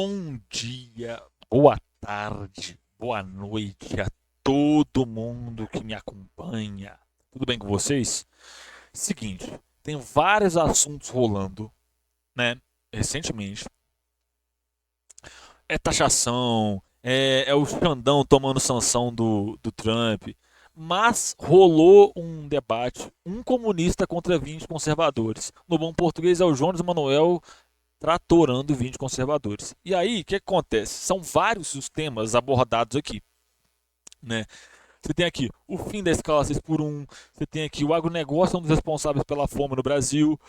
Bom dia, boa tarde, boa noite a todo mundo que me acompanha. Tudo bem com vocês? Seguinte, tem vários assuntos rolando, né? Recentemente. É taxação, é o Xandão tomando sanção do Trump. Mas rolou um debate, um comunista contra 20 conservadores. No bom português é o Jones Manuel tratorando 20 conservadores. E aí, o que acontece? São vários os temas abordados aqui, né? Você tem aqui o fim da escala 6 por 1, você tem aqui o agronegócio é um dos responsáveis pela fome no Brasil,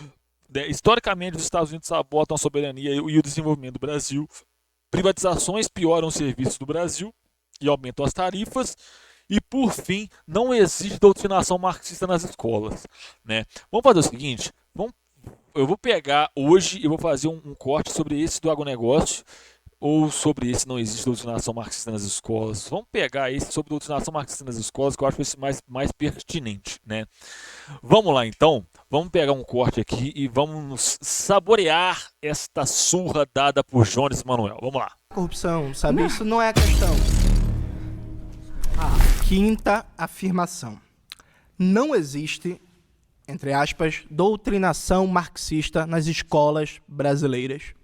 né? Historicamente os Estados Unidos sabotam a soberania e o desenvolvimento do Brasil, privatizações pioram os serviços do Brasil e aumentam as tarifas, e por fim, não existe doutrinação marxista nas escolas, né? Vamos fazer o seguinte, eu vou pegar hoje e vou fazer um corte sobre esse do agronegócio ou sobre esse não existe doutrinação marxista nas escolas. Vamos pegar esse sobre doutrinação marxista nas escolas, que eu acho esse mais pertinente, né? Vamos lá então, vamos pegar um corte aqui e vamos saborear esta surra dada por Jones Manuel. Vamos lá. Corrupção, sabe? Isso não é a questão. Quinta afirmação. Não existe, entre aspas, doutrinação marxista nas escolas brasileiras.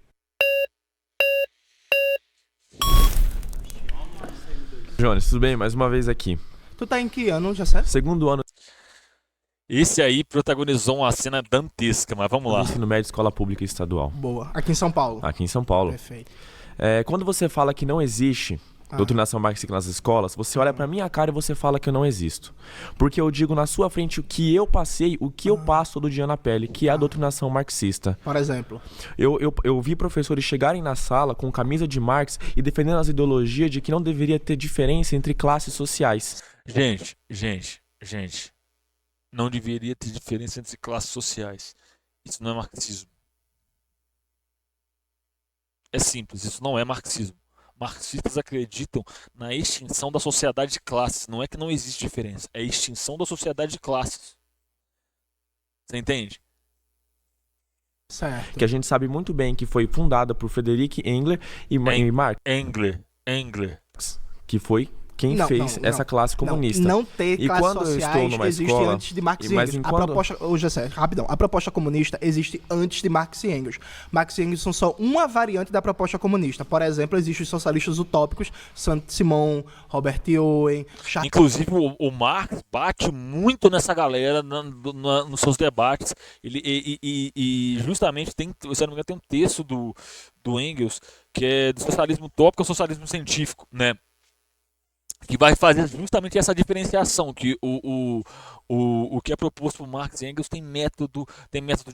Jones, tudo bem? Mais uma vez aqui. Tu tá em que ano, já sabe? Segundo ano Esse aí protagonizou uma cena dantesca, mas vamos lá. do ensino médio, escola pública e estadual. Boa. Aqui em São Paulo. Aqui em São Paulo. Perfeito. Quando você fala que não existe doutrinação marxista nas escolas, você olha pra minha cara e você fala que eu não existo. Porque eu digo na sua frente o que eu passei, o que eu passo todo dia na pele, que é a doutrinação marxista. Por exemplo. Eu vi professores chegarem na sala com camisa de Marx e defendendo as ideologias de que não deveria ter diferença entre classes sociais. Gente. Não deveria ter diferença entre classes sociais. Isso não é marxismo. É simples, isso não é marxismo. Marxistas acreditam na extinção da sociedade de classes. Não é que não existe diferença, é a extinção da sociedade de classes. Você entende? Certo. Que a gente sabe muito bem que foi fundada por Friedrich Engels e Marx, Engler. que foi quem Não, fez não. essa classe comunista. Não ter E classes quando eu estou sociais numa existe escola, antes de Marx e mas Engels. enquanto- A proposta, rapidão, a proposta comunista existe antes de Marx e Engels. Marx e Engels são só uma variante da proposta comunista. Por exemplo, existem os socialistas utópicos, Saint-Simon, Robert Owen, Charles... Inclusive, o Marx bate muito nessa galera nos seus debates. E justamente tem, se eu não me engano, tem um texto do Engels que é do socialismo utópico ao socialismo científico, né? Que vai fazer justamente essa diferenciação, que o que é proposto por Marx e Engels tem método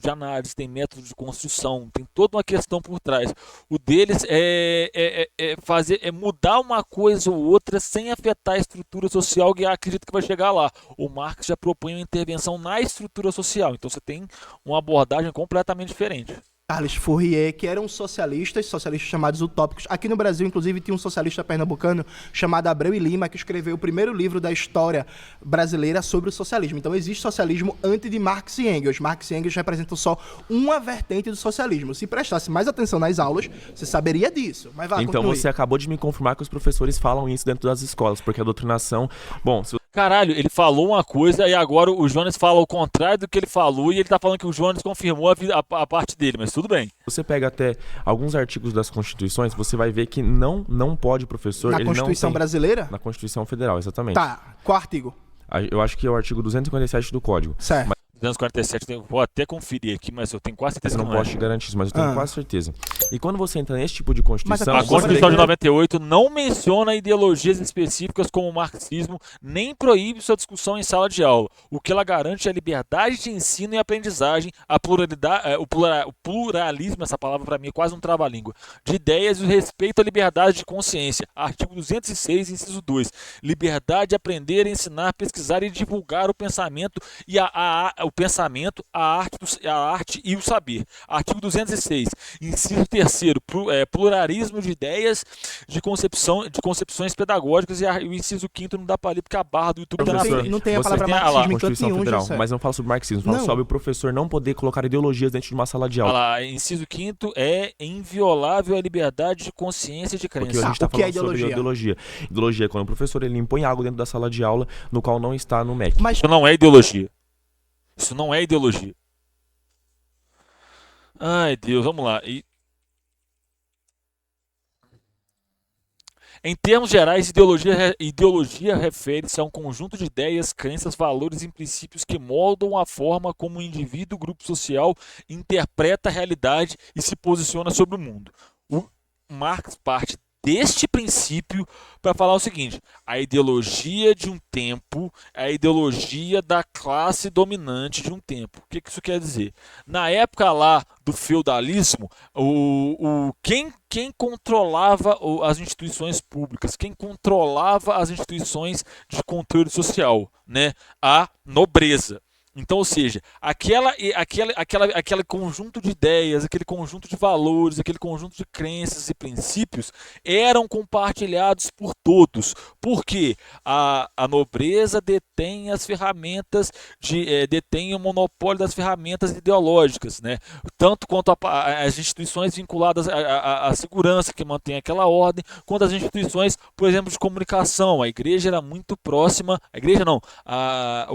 de análise, tem método de construção, tem toda uma questão por trás. O deles é mudar uma coisa ou outra sem afetar a estrutura social que acredita que vai chegar lá. O Marx já propõe uma intervenção na estrutura social, então você tem uma abordagem completamente diferente. Charles Fourier, que eram socialistas chamados utópicos. Aqui no Brasil, inclusive, tinha um socialista pernambucano chamado Abreu e Lima, que escreveu o primeiro livro da história brasileira sobre o socialismo. Então, existe socialismo antes de Marx e Engels. Marx e Engels representam só uma vertente do socialismo. Se prestasse mais atenção nas aulas, você saberia disso. Mas vá, Então continue. você acabou de me confirmar que os professores falam isso dentro das escolas, porque a doutrinação... Bom, se Caralho, ele falou uma coisa e agora o Jones fala o contrário do que ele falou e ele tá falando que o Jones confirmou a parte dele, mas tudo bem. você pega até alguns artigos das constituições, você vai ver que não pode o professor... Na ele Constituição não tem... brasileira? Na Constituição Federal, exatamente. Tá. Qual artigo? Eu acho que é o artigo 257 do Código. Certo. 247, vou até conferir aqui, mas eu tenho quase certeza Eu que não não posso te garantir isso, mas eu tenho Ah. quase certeza. E quando você entra nesse tipo de Constituição... Mas A a você Constituição vê de que- 98 não menciona ideologias específicas como o marxismo, nem proíbe sua discussão em sala de aula. O que ela garante é a liberdade de ensino e aprendizagem, a pluralidade, o pluralismo, essa palavra para mim é quase um trava-língua, de ideias e o respeito à liberdade de consciência. Artigo 206, inciso 2. Liberdade de aprender, ensinar, pesquisar e divulgar o pensamento e a arte e o saber. Artigo 206, inciso terceiro, pluralismo de ideias, de concepções pedagógicas, e o inciso quinto não dá para ler porque a barra do YouTube tá na frente. Não tem a Você palavra tem marxismo em canto Constituição nenhum, Federal, José. mas não fala sobre marxismo, fala Não. sobre o professor não poder colocar ideologias dentro de uma sala de Olha aula. lá, inciso quinto é inviolável a liberdade de consciência e de Porque crença. a gente está o que é falando sobre ideologia? Ideologia é quando o professor ele impõe algo dentro da sala de aula no qual não está no MEC. Mas Isso não é ideologia. Isso não é ideologia. Ai, Deus, vamos lá. Em termos gerais, ideologia refere-se a um conjunto de ideias, crenças, valores e princípios que moldam a forma como o indivíduo, grupo social, interpreta a realidade e se posiciona sobre o mundo. O Marx parte deste princípio para falar o seguinte: a ideologia de um tempo é a ideologia da classe dominante de um tempo. O que isso quer dizer? Na época lá do feudalismo, quem controlava as instituições públicas, quem controlava as instituições de controle social, né? A nobreza. Então, ou seja, aquele conjunto de ideias, aquele conjunto de valores, aquele conjunto de crenças e princípios eram compartilhados por todos. Porque a nobreza detém as ferramentas, detém o monopólio das ferramentas ideológicas, né? Tanto quanto as instituições vinculadas à segurança que mantém aquela ordem, quanto as instituições, por exemplo, de comunicação. A igreja era muito próxima, a igreja não, a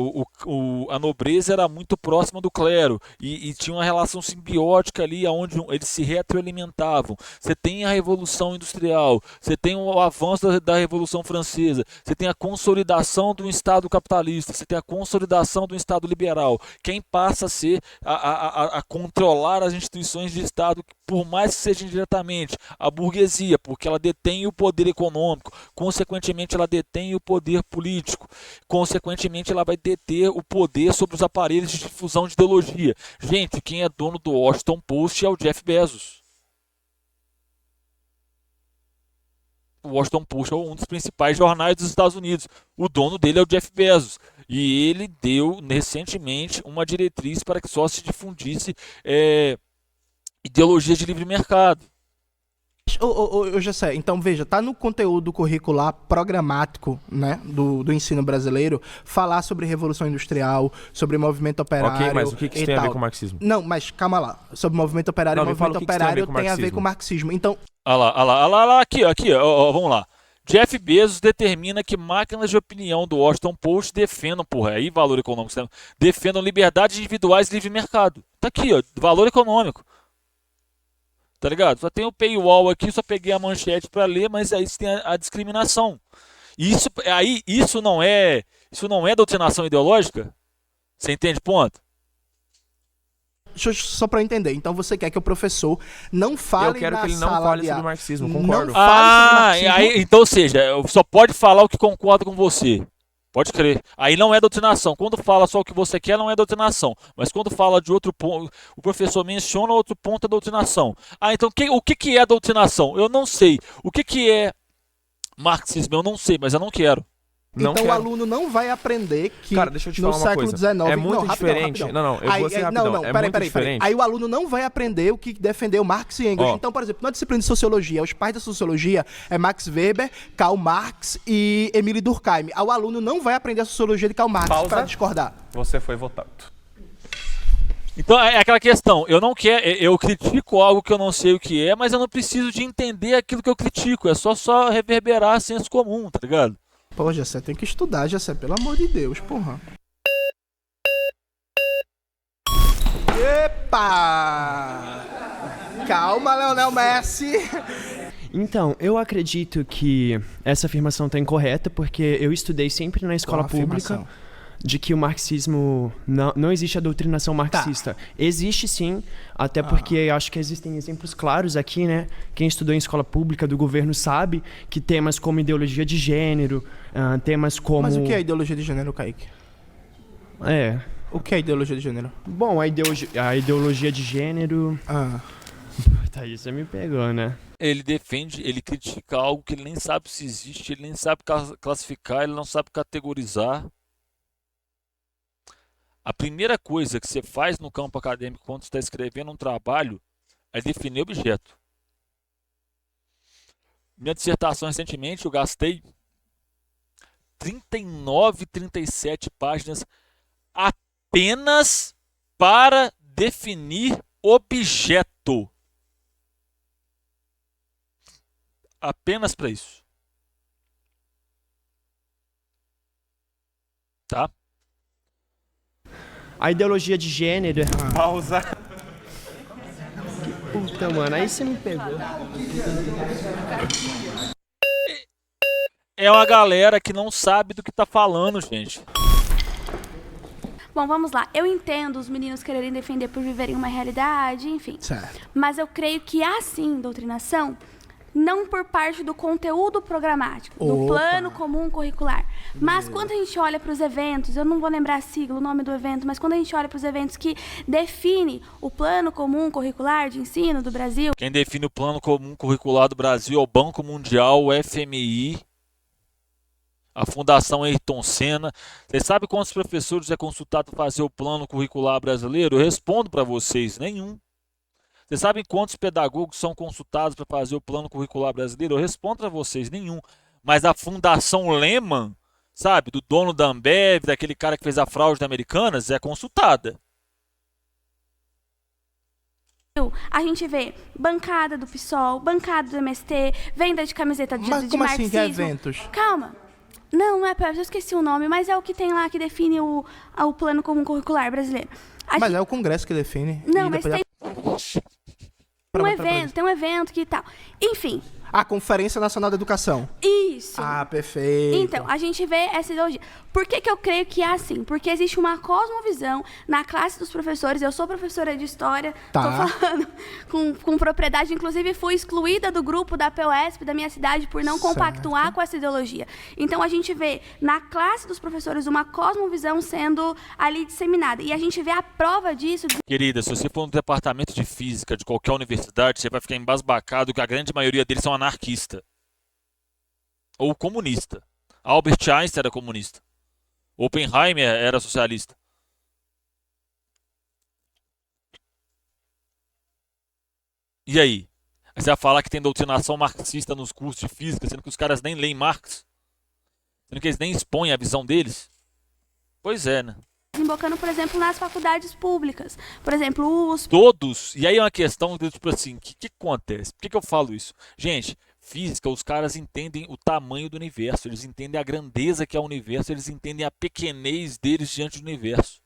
nobreza era muito próxima do clero e tinha uma relação simbiótica ali onde eles se retroalimentavam. Você tem a Revolução Industrial, você tem o avanço da Revolução Francesa, você tem a consolidação do Estado capitalista, você tem a consolidação do Estado liberal. Quem passa a ser a controlar as instituições de Estado, por mais que seja indiretamente, a burguesia, porque ela detém o poder econômico, consequentemente ela detém o poder político, consequentemente ela vai deter o poder sobre os aparelhos de difusão de ideologia. Gente, quem é dono do Washington Post é o Jeff Bezos. O Washington Post é um dos principais jornais dos Estados Unidos. O dono dele é o Jeff Bezos. E ele deu recentemente uma diretriz para que só se difundisse ideologia de livre mercado. Ô, José, então veja, tá no conteúdo curricular programático, né, do ensino brasileiro, falar sobre Revolução Industrial, sobre movimento operário. Ok, mas o que isso tem a ver com o marxismo? Não, mas calma lá. Sobre movimento operário, Não, movimento operário tem a ver com o marxismo. Então, Olha lá, aqui, ó, vamos lá. Jeff Bezos determina que máquinas de opinião do Washington Post defendam, aí valor econômico, defendam liberdades individuais e livre mercado. Tá aqui, ó, valor econômico. Tá ligado? Só tem o paywall aqui, só peguei a manchete para ler, mas aí tem a discriminação. Isso não é doutrinação ideológica? Você entende, ponto? só para eu entender. Então você quer que o professor não fale Eu quero que ele não fale sobre marxismo, concordo. Não fale sobre marxismo. Então, ou seja, só pode falar o que concorda com você. Pode crer. Aí não é doutrinação. Quando fala só o que você quer, não é doutrinação. Mas quando fala de outro ponto, o professor menciona outro ponto, é doutrinação. Então o que é doutrinação? Eu não sei. O que é marxismo? Eu não sei, mas eu não quero. Então o aluno não vai aprender que Cara, deixa eu te no falar uma século coisa. XIX... É muito diferente. Rapidão. Eu vou ser rapidão. Diferente. Aí o aluno não vai aprender o que defendeu Marx e Engels. Então, por exemplo, na disciplina de Sociologia, os pais da Sociologia é Max Weber, Karl Marx e Emile Durkheim. O aluno não vai aprender a Sociologia de Karl Marx para discordar. Você foi votado. Então é aquela questão, eu critico algo que eu não sei o que é, mas eu não preciso de entender aquilo que eu critico. É só reverberar senso comum, tá ligado? Pô, Jessé, tem que estudar, Jessé, pelo amor de Deus, porra. Epa! Calma, Leonel Messi! Então, eu acredito que essa afirmação está incorreta, porque eu estudei sempre na escola pública de que o marxismo... Não existe a doutrinação marxista. Tá. Existe sim, até porque acho que existem exemplos claros aqui, né? Quem estudou em escola pública do governo sabe que temas como ideologia de gênero, temas como... Mas o que é ideologia de gênero, Kaique? O que é ideologia de gênero? Bom, a ideologia de gênero... Tá, isso você me pegou, né? Ele critica algo que ele nem sabe se existe, ele nem sabe classificar, ele não sabe categorizar. A primeira coisa que você faz no campo acadêmico quando você está escrevendo um trabalho é definir objeto. Minha dissertação recentemente eu gastei 39, 37 páginas apenas para definir objeto. Apenas para isso. Tá? A ideologia de gênero. Pausa. Puta, mano, aí você me pegou. É uma galera que não sabe do que tá falando, gente. Bom, vamos lá. Eu entendo os meninos quererem defender por viverem uma realidade, enfim. Certo. Mas eu creio que há sim doutrinação, não por parte do conteúdo programático, do Opa. plano comum curricular. Mas quando a gente olha para os eventos, eu não vou lembrar a sigla, o nome do evento, mas quando a gente olha para os eventos que define o plano comum curricular de ensino do Brasil, Quem define o plano comum curricular do Brasil é o Banco Mundial, o FMI, a Fundação Ayrton Senna. Você sabe quantos professores é consultado para fazer o plano curricular brasileiro? Eu respondo para vocês, nenhum. Vocês sabem quantos pedagogos são consultados para fazer o plano curricular brasileiro? Eu respondo para vocês, nenhum. Mas a Fundação Lehman, sabe, do dono da Ambev, daquele cara que fez a fraude da Americanas, é consultada. a gente vê bancada do PSOL, bancada do MST, venda de camiseta de Mas como assim que é marxismo. eventos? Calma. Não é para eu esqueci o nome, mas é o que tem lá que define o plano comum curricular brasileiro. Mas é o Congresso que define. Não, e mas depois tem um evento que tal. Enfim. a Conferência Nacional da Educação. Isso. Ah, perfeito. Então, a gente vê essa ideologia. Por que eu creio que é assim? Porque existe uma cosmovisão na classe dos professores. Eu sou professora de História, Tá. tô falando com propriedade. Inclusive, fui excluída do grupo da PUESP, da minha cidade, por não compactuar com essa ideologia. Então, a gente vê na classe dos professores uma cosmovisão sendo ali disseminada. E a gente vê a prova disso... Querida, se você for no departamento de física de qualquer universidade, você vai ficar embasbacado que a grande maioria deles são anarquistas. Ou comunista. Albert Einstein era comunista. Oppenheimer era socialista. E aí? Aí você vai falar que tem doutrinação marxista nos cursos de física, sendo que os caras nem leem Marx? Sendo que eles nem expõem a visão deles? Pois é, né? Desembocando, por exemplo, nas faculdades públicas. Por exemplo, o USP. Todos. E aí é uma questão de, tipo assim, o que acontece? Por que eu falo isso? Gente, física, os caras entendem o tamanho do universo, eles entendem a grandeza que é o universo, eles entendem a pequenez deles diante do universo.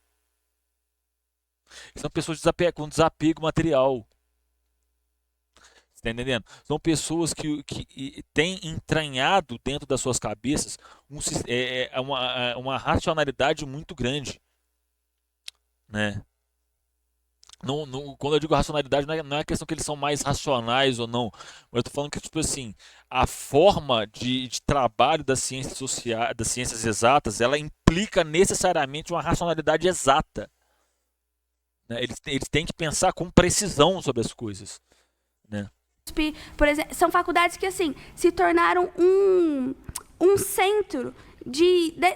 São pessoas com desapego material. Está entendendo? São pessoas que têm entranhado dentro das suas cabeças uma racionalidade muito grande. Né? Quando eu digo racionalidade, não é a questão que eles são mais racionais ou não. Mas eu estou falando que, tipo assim, a forma de trabalho das ciências sociais, das ciências exatas, ela implica necessariamente uma racionalidade exata. Né? Eles têm que pensar com precisão sobre as coisas. Né? Por exemplo, são faculdades que, assim, se tornaram um centro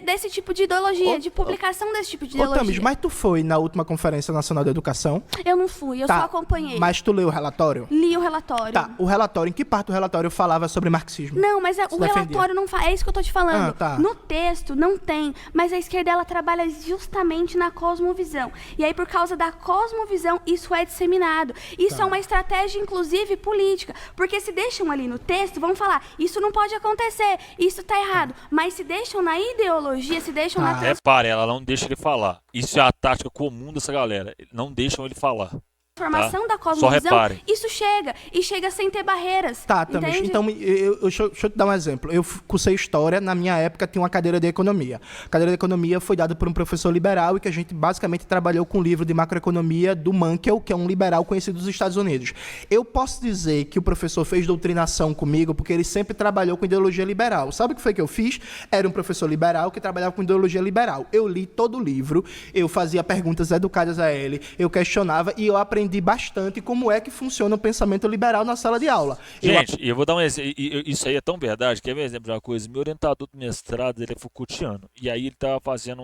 desse tipo de ideologia, de publicação desse tipo de ideologia. Tamis, mas tu foi na última Conferência Nacional da Educação? Eu não fui, eu só acompanhei. Mas tu leu o relatório? Li o relatório. Tá, o relatório, em que parte do relatório falava sobre marxismo? Não, mas o relatório não fala, é isso que eu tô te falando. Tá. No texto não tem, mas a esquerda ela trabalha justamente na cosmovisão. E aí, por causa da cosmovisão, isso é disseminado. Isso é uma estratégia, inclusive, política. Porque se deixam ali no texto, vão falar, isso não pode acontecer, isso tá errado. Mas se deixam na ideologia, se deixam na... Repare, ela não deixa ele falar. Isso é a tática comum dessa galera. Não deixam ele falar. Formação Tá? da cosmovisão, Só repare. isso chega. E chega sem ter barreiras. Tá, Tamis, entende? então deixa eu te dar um exemplo. Eu cursei História, na minha época tinha uma cadeira de Economia. A cadeira de Economia foi dada por um professor liberal e que a gente basicamente trabalhou com o livro de macroeconomia do Mankell, que é um liberal conhecido dos Estados Unidos. Eu posso dizer que o professor fez doutrinação comigo porque ele sempre trabalhou com ideologia liberal. Sabe o que foi que eu fiz? Era um professor liberal que trabalhava com ideologia liberal. Eu li todo o livro, eu fazia perguntas educadas a ele, eu questionava e eu aprendi bastante como é que funciona o pensamento liberal na sala de aula. Gente, eu vou dar um exemplo. Isso aí é tão verdade. Quer ver um exemplo de uma coisa? Meu orientador do mestrado, ele é Foucaultiano. E aí ele estava fazendo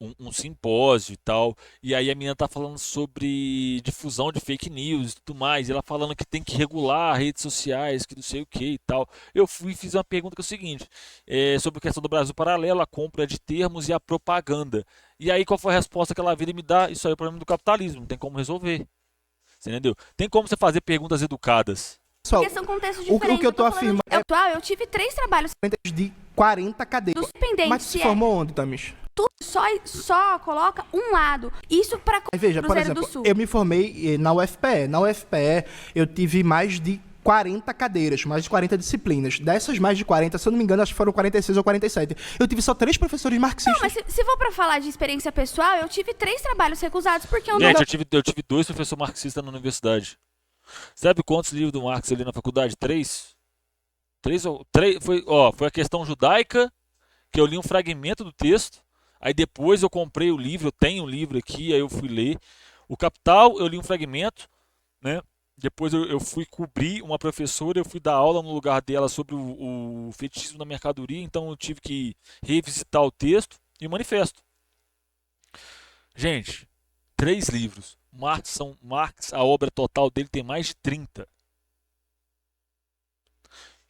um simpósio e tal, e aí a menina tá falando sobre difusão de fake news e tudo mais, e ela falando que tem que regular redes sociais, que não sei o que e tal. Eu fui e fiz uma pergunta que é o seguinte, sobre a questão do Brasil Paralelo, a compra de termos e a propaganda. E aí qual foi a resposta que ela vira e me dá? Isso aí é o problema do capitalismo, não tem como resolver. Você entendeu? Tem como você fazer perguntas educadas. Pessoal, Porque são contextos o diferentes. que eu tô afirmando é Eu tive 3 trabalhos de 40 cadeiras. dos pendentes. Mas tu se formou onde, Tamis? Tu só coloca um lado. Isso pra Aí veja, por Cruzeiro exemplo, do Sul. eu me formei na UFPE. Na UFPE eu tive mais de 40 cadeiras, mais de 40 disciplinas. Dessas mais de 40, se eu não me engano, acho que foram 46 ou 47. Eu tive só 3 professores marxistas. Não, mas se for pra falar de experiência pessoal, eu tive 3 trabalhos recusados porque eu não... Gente, eu tive 2 professores marxistas na universidade. Sabe quantos livros do Marx eu li na faculdade? 3? 3 foi a questão judaica, que eu li um fragmento do texto. Aí depois eu comprei o livro, eu tenho um livro aqui, aí eu fui ler. O Capital, eu li um fragmento, né? Depois eu fui cobrir uma professora, eu fui dar aula no lugar dela sobre o fetichismo da mercadoria, então eu tive que revisitar o texto e o manifesto. Gente, 3 livros. Marx, a obra total dele tem mais de 30.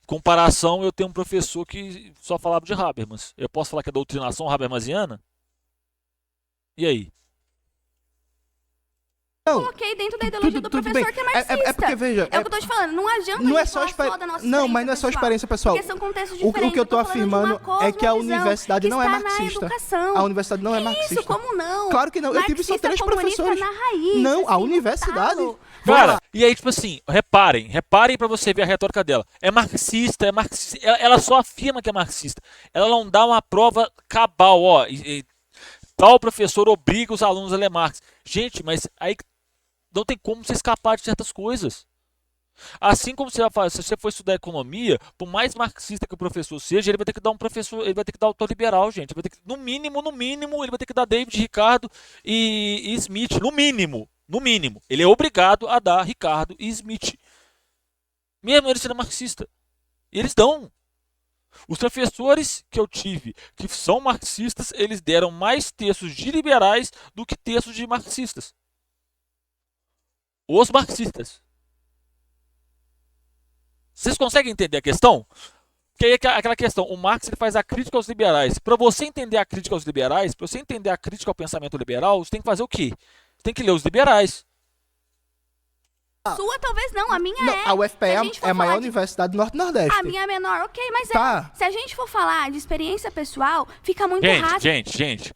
Em comparação, eu tenho um professor que só falava de Habermas. Eu posso falar que é doutrinação habermasiana? E aí? Não, Coloquei dentro da ideologia do tudo professor bem. que é marxista. É porque, veja... É o que eu tô te falando, não adianta Não a é gente só falar experiência. da nossa Não, mas não é experiência só experiência pessoal. Porque são contextos O diferentes. que eu tô tô falando de uma afirmando é que a cosmovisão universidade que não é está na marxista. educação. A universidade não é Que marxista. Isso, como não? Claro que não. Eu tive só Marxista 3 comunista professores. na raiz, Não, a assim, universidade. no talo. Cara, e aí, tipo assim, reparem pra você ver a retórica dela. É marxista. Ela só afirma que é marxista. Ela não dá uma prova cabal, ó. Tal professor obriga os alunos a ler Marx. Gente, mas aí não tem como você escapar de certas coisas. Assim como se você for estudar economia, por mais marxista que o professor seja, ele vai ter que dar ele vai ter que dar autor liberal, gente. Ele vai ter que, no mínimo, ele vai ter que dar David, Ricardo e Smith, no mínimo. Ele é obrigado a dar Ricardo e Smith. Mesmo ele sendo marxista. E eles dão. Os professores que eu tive, que são marxistas, eles deram mais textos de liberais do que textos de marxistas. Os marxistas. Vocês conseguem entender a questão? Porque aí é aquela questão, o Marx ele faz a crítica aos liberais. Para você entender a crítica aos liberais, para você entender a crítica ao pensamento liberal, você tem que fazer o quê? Você tem que ler os liberais. Sua talvez não, a minha Não, é. a UFPE Se a gente for é a maior falar de- universidade do Norte-Nordeste. A minha é menor, ok, mas Tá. se a gente for falar de experiência pessoal, fica muito rápido. Gente.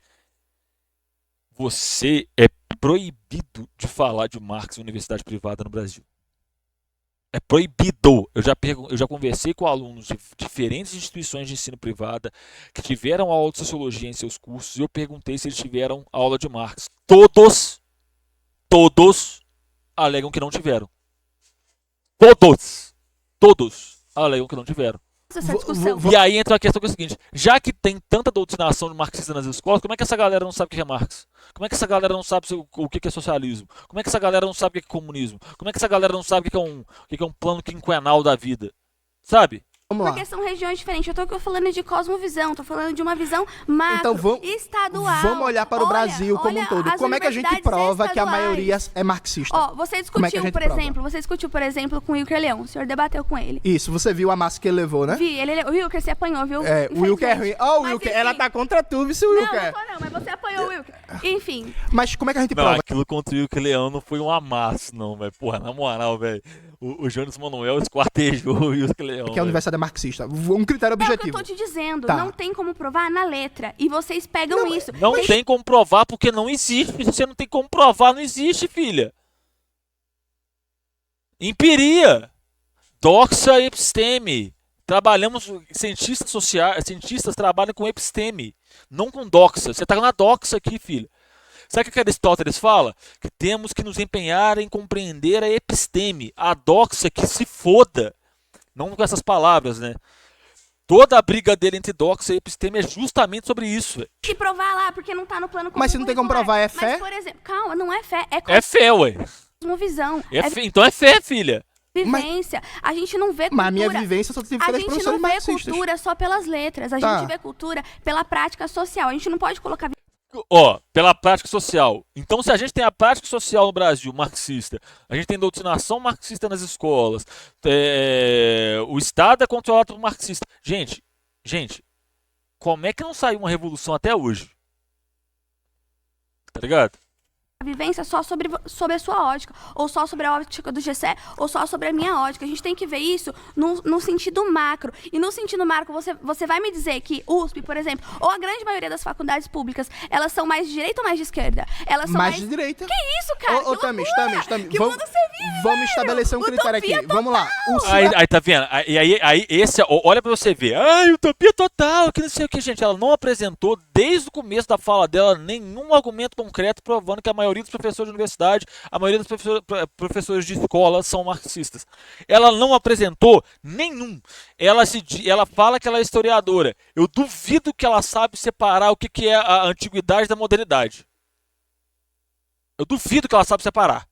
Você é proibido de falar de Marx em universidade privada no Brasil. É proibido. Eu já conversei com alunos de diferentes instituições de ensino privada que tiveram aula de sociologia em seus cursos e eu perguntei se eles tiveram aula de Marx. Todos alegam que não tiveram. Todos alegam que não tiveram. Essa discussão. E aí entra a questão que é a seguinte, já que tem tanta doutrinação de marxista nas escolas, como é que essa galera não sabe o que é Marx? Como é que essa galera não sabe o que é socialismo? Como é que essa galera não sabe o que é comunismo? Como é que essa galera não sabe o que é um plano quinquenal da vida? Sabe? Vamos lá. Porque são regiões diferentes. Eu tô falando de cosmovisão, tô falando de uma visão macro, Então estadual. vamos olhar para o Brasil como um todo. as Como é que a gente universidades prova que a estaduais. maioria é marxista? Ó, você Como é que a discutiu, gente por prova? exemplo, com o Wilker Leão. O senhor debateu com ele. Isso, você viu a massa que ele levou, né? Vi, o Wilker se apanhou, viu? É, o Wilker é ruim. Infelizmente. Ó, o Mas, Wilker, enfim. ela tá contra tu, viu, Não, Wilker? não tô não, mas você apanhou o Wilker. Enfim, Mas como é que a gente Não, prova? aquilo contra o Wilker Leão não foi um amasso, não, velho. Porra, na moral, velho. O Jones Manuel esquartejou o Wilker Leão. Que a velho. universidade é marxista. Um critério é o que eu objetivo. tô te dizendo. Tá. Não tem como provar na letra. E vocês pegam isso. Não tem como provar porque não existe. Se você não tem como provar, não existe, filha. Empiria. Doxa episteme. Trabalhamos, cientistas trabalham com episteme, não com doxa. Você tá na doxa aqui, filha. Sabe o que Aristóteles fala? Que temos que nos empenhar em compreender a episteme. A doxa que se foda. Não com essas palavras, né? Toda a briga dele entre doxa e episteme é justamente sobre isso, velho. Se provar lá, porque não tá no plano Mas se não tem como curricular. provar, é fé? Mas, por exemplo, calma, não é fé, É fé, ué. cosmovisão. Então é fé, filha. Vivência. A gente não vê cultura. Mas a minha vivência eu só tive A 3 gente professores não vê marxistas. cultura só pelas letras. A Tá. gente vê cultura pela prática social. A gente não pode colocar Ó, pela prática social. Então, se a gente tem a prática social no Brasil marxista, a gente tem doutrinação marxista nas escolas, o Estado é controlado por marxista. Gente, como é que não saiu uma revolução até hoje? Tá ligado? Vivência só sobre a sua ótica, ou só sobre a ótica do GCE, ou só sobre a minha ótica. A gente tem que ver isso no sentido macro. E no sentido macro, você vai me dizer que USP, por exemplo, ou a grande maioria das faculdades públicas, elas são mais de direita ou mais de esquerda? Elas são Mais de direita. Que isso, cara? Ô, Que Tamis, loucura! Que vamos, mundo você vive, vamos estabelecer um critério Utopia aqui. Vamos lá. Aí tá vendo? Aí esse, olha pra você ver. Ai, utopia total, que não sei o que, gente. Ela não apresentou, desde o começo da fala dela, nenhum argumento concreto provando que a maioria dos professores de universidade, a maioria dos professores de escola são marxistas. Ela não apresentou nenhum. Ela fala que ela é historiadora. Eu duvido que ela sabe separar o que é a antiguidade da modernidade. Eu duvido que ela sabe separar.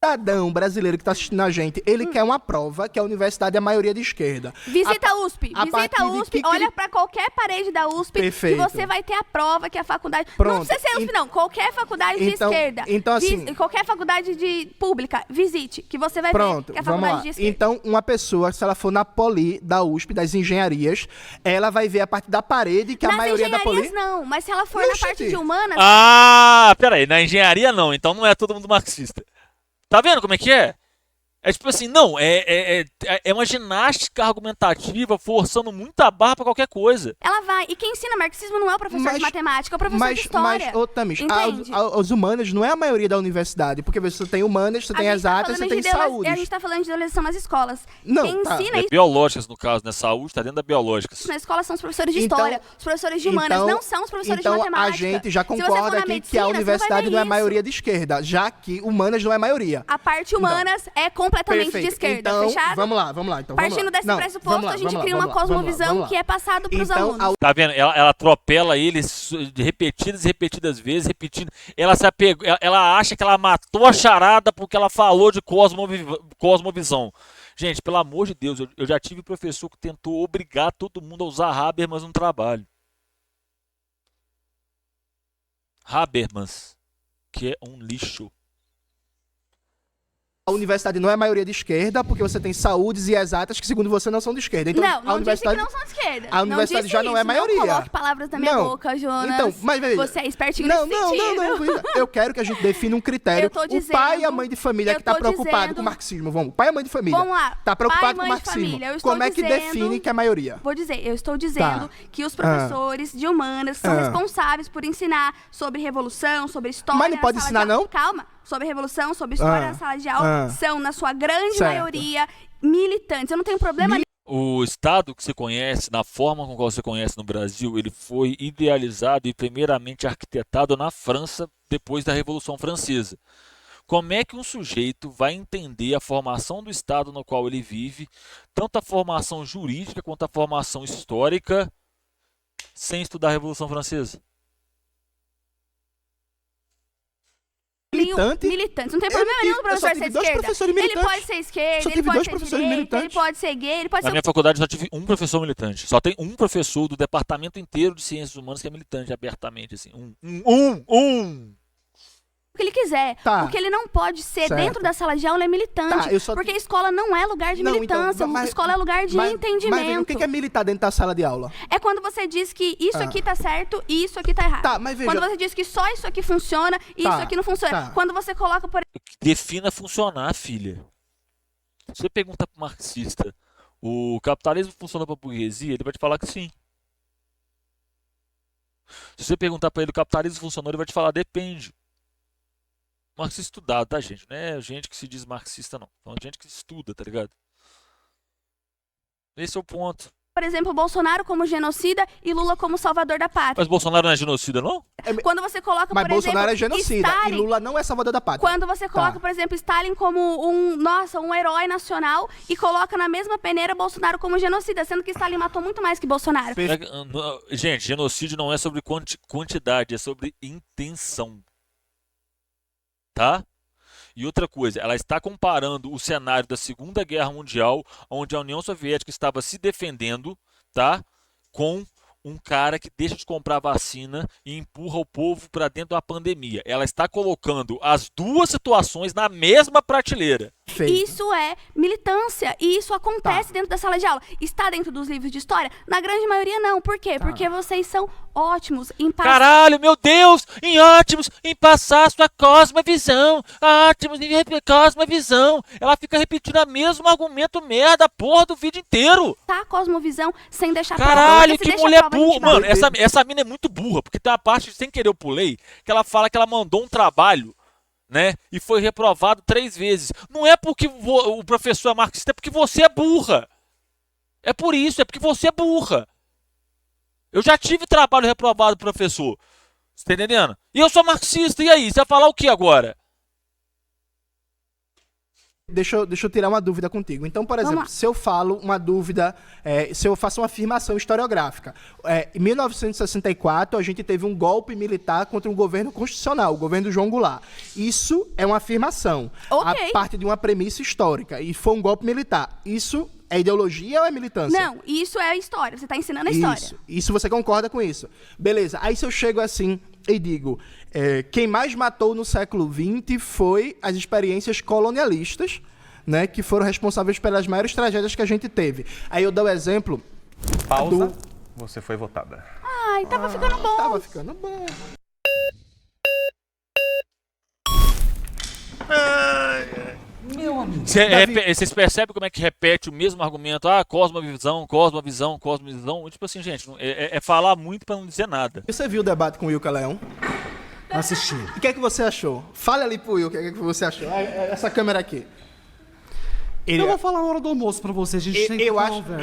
Cidadão brasileiro que está assistindo a gente, ele quer uma prova que a universidade é a maioria de esquerda. Visita a USP, a partir de USP, que olha pra qualquer parede da USP Perfeito. que você vai ter a prova que a faculdade... Pronto. Não precisa ser USP, não. Qualquer faculdade de Então- esquerda. então, assim- Qualquer faculdade pública, visite, que você vai ver Pronto, que é a vamos faculdade lá. de esquerda. Então, uma pessoa, se ela for na Poli, da USP, das engenharias, ela vai ver a parte da parede, que a Nas maioria da Poli... engenharias, não. Mas se ela for na Oxente. parte de humanas... Ah, peraí, na engenharia não, então não é todo mundo marxista. Tá vendo como é que é? É tipo assim, não, é uma ginástica argumentativa forçando muita barra pra qualquer coisa. Ela vai. E quem ensina marxismo não é o professor de Mas- matemática, é o professor de história. Mas, ô, Tamis, Entende? os humanas não é a maioria da universidade, porque você tem humanas, você tem A gente tá exatas, você falando tem de saúde. A gente tá falando de eleição nas escolas. Não, Quem tá. ensina É isso biológicas, no caso, né? Saúde tá dentro da biológicas. na escola são os professores de Então- história. Os professores de humanas não são os professores então de matemática. a gente já Se você concorda for na aqui medicina, que a você vai universidade ver não é a isso. maioria de esquerda, já que humanas não é a maioria. A parte humanas é completamente de esquerda, então, fechado? vamos lá. Então, vamos Partindo lá. desse Não, pressuposto, vamos lá, a gente vamos lá, cria vamos uma lá, vamos lá, cosmovisão vamos lá. que é passado pros Então, alunos. Tá vendo? Ela atropela eles de repetidas e repetidas vezes, repetindo. Ela se apegou, ela acha que ela matou a charada porque ela falou de cosmovisão. Gente, pelo amor de Deus, eu já tive professor que tentou obrigar todo mundo a usar Habermas no trabalho. Habermas, que é um lixo. A universidade não é a maioria de esquerda, porque você tem saúdes e exatas que, segundo você, não são de esquerda. Então, Não a universidade... disse que não são de esquerda. a universidade disse já não é isso. maioria. Não coloque palavras na minha Não. boca, Jonas. Então, mas veja. Você é espertinho Não, nesse não, sentido. não. Eu quero que a gente defina um critério. Eu tô O pai e a dizendo- mãe de família eu que está tô preocupado dizendo- com o marxismo. Vamos. O pai e a mãe de família. Vamos lá. Tá preocupado Pai, com o mãe de marxismo. família. Eu estou Como é que dizendo- define que é a maioria? Vou dizer, eu estou dizendo que os professores de humanas são Ah. responsáveis por ensinar sobre revolução, sobre história. Mas não na pode sala ensinar, de aula. não? Calma. Sobre revolução, sobre história Ah. na sala de aula. Ah. São, na sua grande Certo. maioria, militantes. Eu não tenho problema O Estado que você conhece, na forma com qual você conhece no Brasil, ele foi idealizado e primeiramente arquitetado na França depois da Revolução Francesa. Como é que um sujeito vai entender a formação do Estado no qual ele vive, tanto a formação jurídica quanto a formação histórica, sem estudar a Revolução Francesa? Militante? Não tem Eu problema não nenhum tive- do eu só professor tive ser dois esquerda. professores Ele militantes. pode ser esquerda, Só ele tive pode dois ser professores direita, ele militantes. pode ser gay, ele pode Na ser minha faculdade eu só tive um professor militante. Só tem um professor do departamento inteiro de ciências humanas que é militante abertamente, assim. Um. o que ele quiser. Tá. O que ele não pode ser Certo. dentro da sala de aula é militante. Tá, eu só- Porque escola não é lugar de Não, então, militância, mas- escola é lugar de Mas entendimento. veja, o que é militar dentro da sala de aula? É quando você diz que isso aqui tá certo e isso aqui tá errado. Tá, mas veja- Quando você diz que só isso aqui funciona e Tá, isso aqui não funciona. tá. Quando você coloca, por Defina funcionar, filha. Se você pergunta para o marxista, o capitalismo funciona para a burguesia, ele vai te falar que sim. Se você perguntar para ele, o capitalismo funcionou, ele vai te falar, depende. Marxista estudado, tá, gente? Não é gente que se diz marxista, não. É gente que estuda, tá ligado? Esse é o ponto. exemplo, Bolsonaro como genocida e Lula como salvador da pátria. Mas Bolsonaro não é genocida, não? Quando você coloca, Mas por Bolsonaro exemplo, é genocida Stalin, e Lula não é salvador da pátria. quando você coloca, por exemplo, Stalin como um herói nacional e coloca na mesma peneira Bolsonaro como genocida, sendo que Stalin matou muito mais que Bolsonaro. Gente, genocídio não é sobre quantidade, é sobre intenção. Tá? E outra coisa, ela está comparando o cenário da Segunda Guerra Mundial, onde a União Soviética estava se defendendo, tá? Com um cara que deixa de comprar vacina e empurra o povo para dentro da pandemia. Ela está colocando as duas situações na mesma prateleira. Isso é militância. E isso acontece dentro da sala de aula. Está dentro dos livros de história? Na grande maioria não. Por quê? Porque vocês são ótimos em passar... Caralho, meu Deus! Ótimos em passar sua cosmovisão. Ótimos em cosmovisão. Ela fica repetindo o mesmo argumento merda a porra do vídeo inteiro. A cosmovisão sem deixar Caralho, prova, que deixa mulher prova, a gente burra. vai. Mano, essa mina é muito burra, porque tem uma parte, sem querer eu pulei, que ela fala que ela mandou um trabalho, né, e foi reprovado 3 vezes. Não é porque o professor é marxista, é porque você é burra. É por isso, é porque você é burra. Eu já tive trabalho reprovado, professor. Você tá entendendo? E eu sou marxista, e aí? Você vai falar o que agora? Deixa eu tirar uma dúvida contigo. Então, por exemplo, se eu falo uma dúvida, se eu faço uma afirmação historiográfica, em 1964 a gente teve um golpe militar contra um governo constitucional, o governo do João Goulart. Isso é uma afirmação, Ok. a parte de uma premissa histórica, e foi um golpe militar. Isso é ideologia ou é militância? Não, isso é a história. Você está ensinando a história. Isso você concorda com isso. Beleza, aí se eu chego assim e digo, quem mais matou no século XX foi as experiências colonialistas, né, que foram responsáveis pelas maiores tragédias que a gente teve. Aí eu dou o exemplo... Pausa, você foi votada. Ai, tava ficando bom. Tava ficando bom. Vocês percebem como é que repete o mesmo argumento? Ah, cosmovisão, cosmovisão, cosmovisão. Tipo assim, gente, é falar muito pra não dizer nada. Você viu o debate com o Wilker Leão? Assisti. E o que é que você achou? Fale ali pro Will o que é que você achou. Essa câmera aqui. Eu vou falar na hora do almoço pra vocês, a gente tem que Eu ter acho, conversa.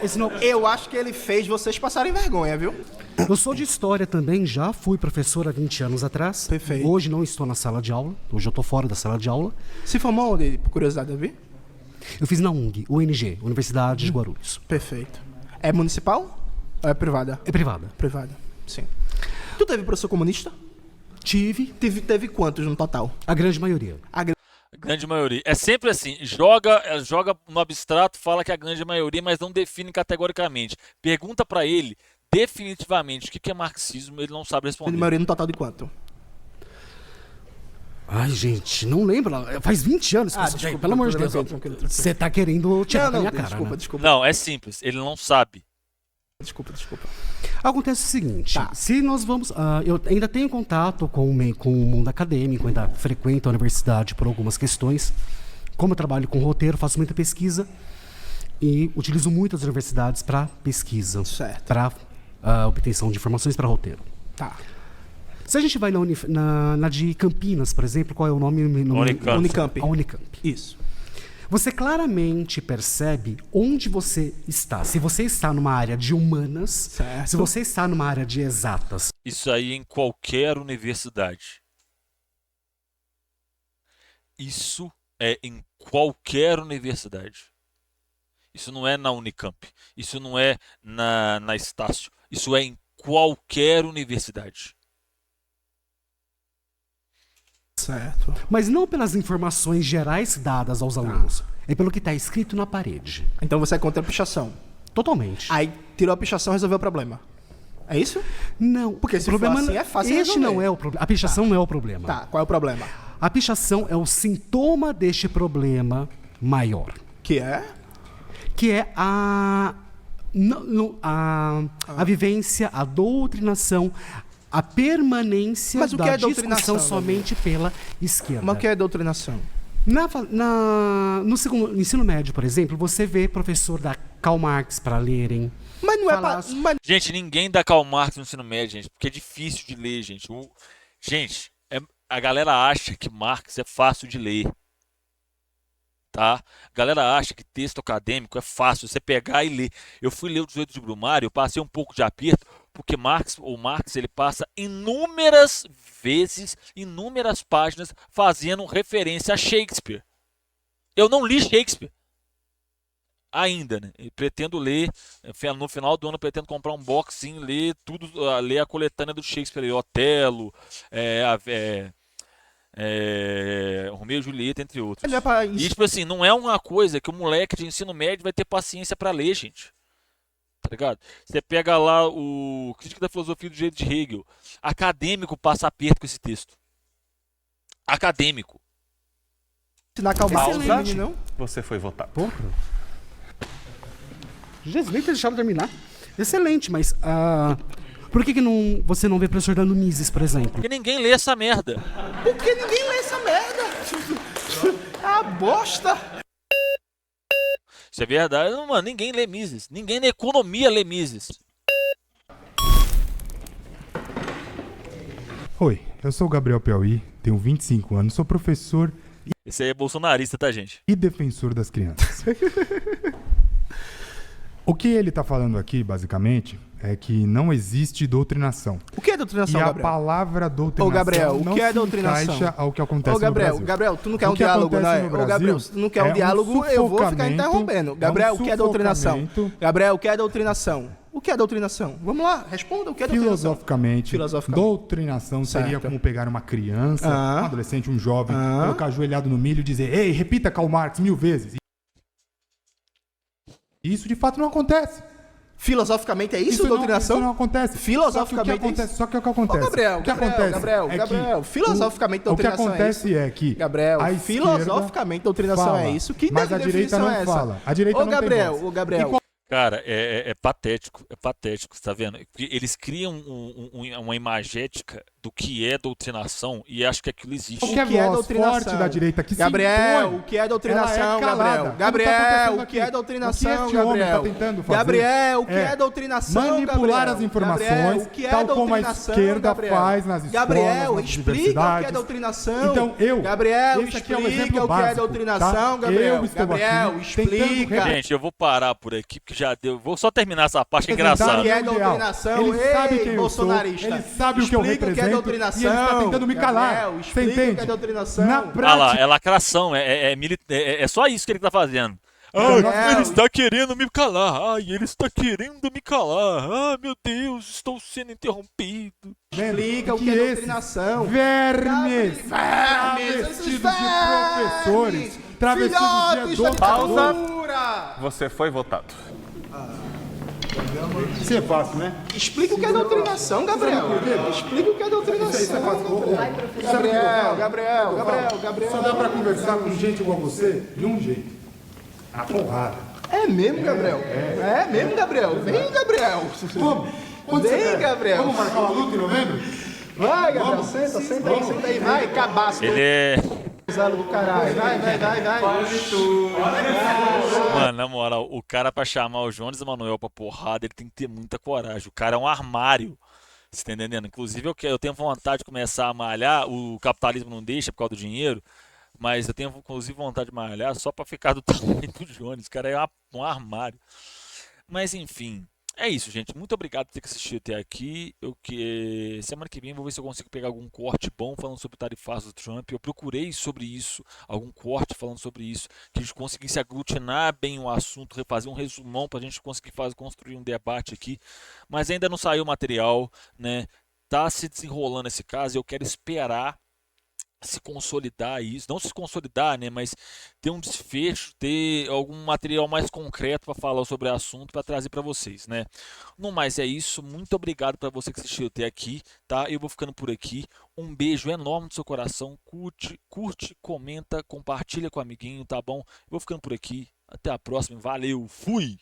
Esse não é o- eu acho que ele fez vocês passarem vergonha, viu? Eu sou de história também, já fui professor há 20 anos atrás. Perfeito. Hoje não estou na sala de aula, hoje eu estou fora da sala de aula. Se formou onde, por curiosidade, Davi? Eu fiz na UNG, Universidade de Guarulhos. Perfeito. É municipal ou é privada? É privada. Privada, sim. Tu teve professor comunista? Tive Teve quantos no total? a grande maioria. Grande maioria. É sempre assim, joga no abstrato, fala que é a grande maioria, mas não define categoricamente. Pergunta pra ele definitivamente o que é marxismo, ele não sabe A responder. maioria no total de quanto? Ai, gente, não lembro. Faz 20 anos que eu sou desculpa, pelo amor de Deus. tranquilo. Você tá querendo tirar da minha cara, desculpa, né? desculpa. Não, é simples, ele não sabe. Desculpa. Acontece o seguinte, Tá. se nós vamos... eu ainda tenho contato com o mundo acadêmico, ainda frequento a universidade por algumas questões. Como eu trabalho com roteiro, faço muita pesquisa e utilizo muito as universidades para pesquisa, Certo. para obtenção de informações para roteiro. Tá. Se a gente vai na de Campinas, por exemplo, qual é o nome? Unicamp. A Unicamp. Isso. Você claramente percebe onde você está. Se você está numa área de humanas, Certo. se você está numa área de exatas. Isso aí em qualquer universidade. Isso é em qualquer universidade. Isso não é na Unicamp. Isso não é na Estácio. Isso é em qualquer universidade. Certo. Mas não pelas informações gerais dadas aos alunos. É pelo que está escrito na parede. Então você é contra a pichação. Totalmente. Aí tirou a pichação e resolveu o problema. É isso? Não. Porque se o problema for assim, é fácil Este resolver. não é o problema. A pichação não é o problema. Tá, qual é o problema? A pichação é o sintoma deste problema maior. Que é? Que é a vivência, a doutrinação, a permanência Mas o que da é doutrinação, discussão somente pela esquerda. Mas o que é doutrinação? No segundo ensino médio, por exemplo, você vê professor da Karl Marx para lerem. Mas não é Falar pra... Mas... Gente, ninguém dá Karl Marx no ensino médio, gente, porque é difícil de ler, gente. Gente, a galera acha que Marx é fácil de ler. Tá? A galera acha que texto acadêmico é fácil você pegar e ler. Eu fui ler o 18 de Brumário, eu passei um pouco de aperto, porque Marx ele passa inúmeras vezes, inúmeras páginas fazendo referência a Shakespeare. Eu não li Shakespeare ainda, né? Eu pretendo ler, no final do ano eu pretendo comprar um boxinho, ler tudo, ler a coletânea do Shakespeare, Otelo, Romeu e Julieta, entre outros. Não é pra... E tipo assim, não é uma coisa que o moleque de ensino médio vai ter paciência pra ler, gente. tá ligado? Você pega lá o Crítica da Filosofia do Direito de Hegel. Acadêmico passa aperto com esse texto. Acadêmico. Na calmação, Pausa. não? Você foi votado. Porra. Jesus, nem deixaram terminar. Excelente, mas por que você não vê professor dando Mises, por exemplo? Porque ninguém lê essa merda. Porque ninguém lê essa merda. É uma bosta. Isso é verdade. Não, mano, ninguém lê Mises. Ninguém na economia lê Mises. Oi, eu sou o Gabriel Piauí, tenho 25 anos, sou professor Esse aí é bolsonarista, tá, gente? e defensor das crianças. O que ele está falando aqui, basicamente, é que não existe doutrinação. O que é doutrinação, E a Gabriel? palavra doutrinação Ô, Gabriel, o não que é se doutrinação? encaixa ao que acontece Ô, Gabriel, no Brasil. Gabriel, tu não quer O um que diálogo, acontece não é? no Ô, Gabriel, Brasil se tu não quer um é um diálogo, eu vou ficar sufocamento, interrompendo. Gabriel, o que é doutrinação? sufocamento. Gabriel, o que é doutrinação? O que é doutrinação? Vamos lá, responda o que é doutrinação. Filosoficamente, doutrinação seria Certo. como pegar uma criança, um adolescente, um jovem, Ah. colocar ajoelhado no milho e dizer: ei, repita Karl Marx 1000 vezes. E isso de fato não acontece. Filosoficamente é isso, doutrinação? Isso não acontece. Filosoficamente é isso? Só que o que acontece? Ô, Gabriel, o que Gabriel, acontece Gabriel, é que Gabriel, filosoficamente doutrinação o que acontece é que Gabriel, a esquerda filosoficamente doutrinação fala, é isso? Que mas a direita definição não é essa? fala. A direita Ô, não tem Gabriel, voz. ô, Gabriel. Cara, é patético, você tá vendo? Eles criam uma imagética do que é doutrinação e acham que aquilo existe. Qualquer que é voz doutrinação? forte da direita que Gabriel, se impõe, o que é doutrinação, ela é calada. Gabriel? Como tá Gabriel, acontecendo o que é aqui? doutrinação, O que este homem Gabriel? tá tentando fazer Gabriel, o que é é doutrinação, manipular Gabriel? as informações, Gabriel, o que é tal como a doutrinação, esquerda Gabriel? faz nas escolas, Gabriel, nas explica o que é universidades. doutrinação. Então, Gabriel, esse aqui é um explica exemplo o que é básico, doutrinação, tá? Gabriel. Eu estou Gabriel, aqui tentando explica. Gente, eu vou parar por aqui porque já deu. Vou só terminar essa parte que é Representar engraçada. Que é meu ideal. doutrinação, Ele sabe ei, quem eu bolsonarista. sou, ele sabe o que eu Explica represento o que é doutrinação. e ele está tentando me calar. Gabriel, Você explica o que é entende? doutrinação. Na Ah lá, prática, é lacração, é só isso que ele tá fazendo. Gabriel. Ele está querendo me calar. Ai, ele está querendo me calar. Ah, meu Deus, estou sendo interrompido. Explica o que é esses doutrinação. vermes, Vermes, travestidos esses de professores, travestidos de filhotes da educadores. ditadura. Você foi votado. Isso é fácil, né? Explica o que é doutrinação, Gabriel. Explica o que é doutrinação. Gabriel. Só dá pra conversar com gente igual você de um jeito. A porrada. É mesmo, Gabriel? É mesmo, Gabriel? Vem, Gabriel. Vamos? Quando Vem, você quer? Gabriel. Vamos marcar uma luta em novembro? Vai, Gabriel, senta aí, vai, cabaço. Ele é. Do caralho. Vai. Mano, na moral, o cara pra chamar o Jones Emanuel pra porrada, ele tem que ter muita coragem. O cara é um armário. Você tá entendendo? Inclusive, eu tenho vontade de começar a malhar. O capitalismo não deixa por causa do dinheiro. Mas eu tenho, inclusive, vontade de malhar só pra ficar do tamanho do Jones. O cara é um armário. Mas, enfim. É isso, gente. Muito obrigado por ter assistido até aqui. Semana que vem eu vou ver se eu consigo pegar algum corte bom falando sobre o tarifaço do Trump. Eu procurei sobre isso, algum corte falando sobre isso, que a gente conseguisse aglutinar bem o assunto, fazer um resumão para a gente conseguir construir um debate aqui. Mas ainda não saiu o material, né? Tá se desenrolando esse caso e eu quero esperar se consolidar isso, não se consolidar, né, mas ter um desfecho, ter algum material mais concreto para falar sobre o assunto, para trazer para vocês, né? No mais é isso, muito obrigado para você que assistiu até aqui, tá? Eu vou ficando por aqui, um beijo enorme no seu coração, curte, comenta, compartilha com o amiguinho, tá bom? Eu vou ficando por aqui, até a próxima, valeu, fui!